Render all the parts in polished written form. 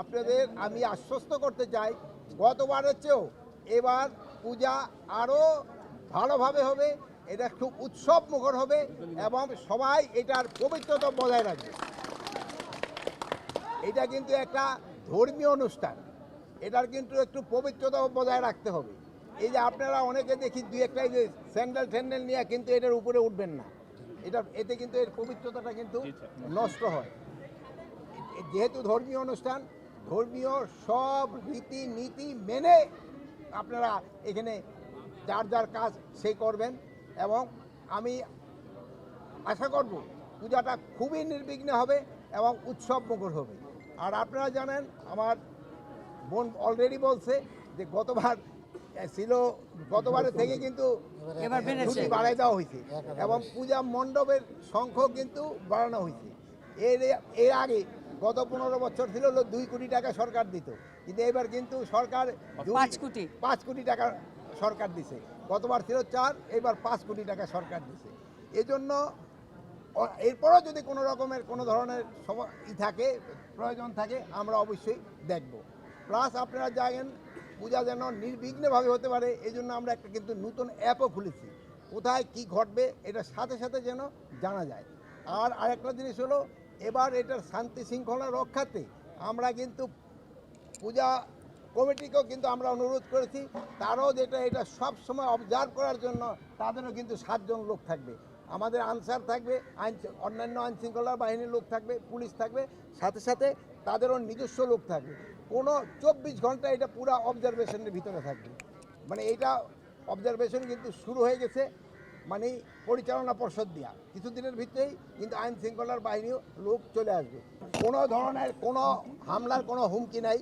আপনাদের আমি আশ্বস্ত করতে চাই, গতবারের চেয়েও এবার পূজা আরও ভালোভাবে হবে। এটা খুব উৎসব মুখর হবে এবং সবাই এটার পবিত্রতা বজায় রাখবে। এটা কিন্তু একটা ধর্মীয় অনুষ্ঠান, এটার কিন্তু একটু পবিত্রতা বজায় রাখতে হবে। এই যে আপনারা অনেকে দেখি দুই একটা এই যে স্যান্ডেল ট্যান্ডেল নিয়ে কিন্তু এটার উপরে উঠবেন না, এতে কিন্তু এর পবিত্রতাটা কিন্তু নষ্ট হয়। যেহেতু ধর্মীয় অনুষ্ঠান, ধর্মীয় সব রীতি নীতি মেনে আপনারা এখানে যার যার কাজ সেই করবেন এবং আমি আশা করব পূজাটা খুবই নির্বিঘ্নে হবে এবং উৎসব মুখর হবে। আর আপনারা জানেন আমার বোন অলরেডি বলছে যে গতবারের থেকে কিন্তু ছুটি বাড়াই দেওয়া হয়েছে এবং পূজা মণ্ডপের সংখ্যা কিন্তু বাড়ানো হয়েছে। এর আগে গত 15 বছর ছিল 2 কোটি টাকা সরকার দিত, কিন্তু এবার কিন্তু সরকার 5 কোটি টাকা সরকার দিছে। গতবার ছিল 4, এবার 5 কোটি টাকা সরকার দিছে। এজন্য এরপরও যদি কোনো রকমের কোনো ধরনের প্রয়োজন থাকে আমরা অবশ্যই দেখব। প্লাস আপনারা জানেন পূজা যেন নির্বিঘ্নভাবে হতে পারে, এই জন্য আমরা একটা কিন্তু নতুন অ্যাপও খুলেছি, কোথায় কি ঘটবে এটা সাথে সাথে যেন জানা যায়। আর আরেকটা জিনিস হলো, এবার এটার শান্তি শৃঙ্খলা রক্ষাতে আমরা কিন্তু পূজা কমিটিকেও কিন্তু আমরা অনুরোধ করেছি, তারাও এটা সব সময় অবজার্ভ করার জন্য তাদেরও কিন্তু 7 জন লোক থাকবে। আমাদের আনসার থাকবে, অন্যান্য আইন শৃঙ্খলা বাহিনীর লোক থাকবে, পুলিশ থাকবে, সাথে সাথে তাদেরও নিজস্ব লোক থাকবে। কোনো 24 ঘন্টা এটা পুরো অবজারভেশনের ভিতরে থাকবে। মানে এইটা অবজারভেশন কিন্তু শুরু হয়ে গেছে, মানে পরিচালনা পর্ষদ দেওয়া কিছুদিনের ভিতরেই কিন্তু আইন শৃঙ্খলার বাহিনীও লোক চলে আসবে। কোনো ধরনের কোনো হামলার কোনো হুমকি নাই,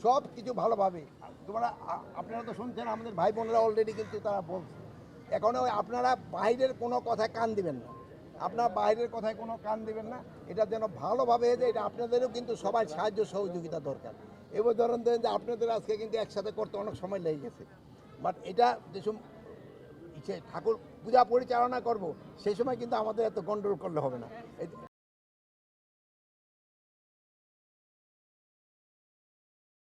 সব কিছু ভালোভাবে। আপনারা তো শুনছেন আমাদের ভাই বোনেরা অলরেডি কিন্তু তারা বলছে। এখনও আপনারা বাইরের কোনো কথায় কান দিবেন না, আপনারা বাইরের কথায় কোনো কান দিবেন না, এটা যেন ভালোভাবে হয়ে যায়। এটা আপনাদেরও কিন্তু সবাই সাহায্য সহযোগিতা দরকার। এবার ধরেন যে আপনাদের আজকে কিন্তু একসাথে করতে অনেক সময় লেগে গেছে, বাট এটা যেসব ঠাকুর পূজা পরিচালনা করব সেই সময় কিন্তু আমাদের এত গন্ডগোল করলে হবে না।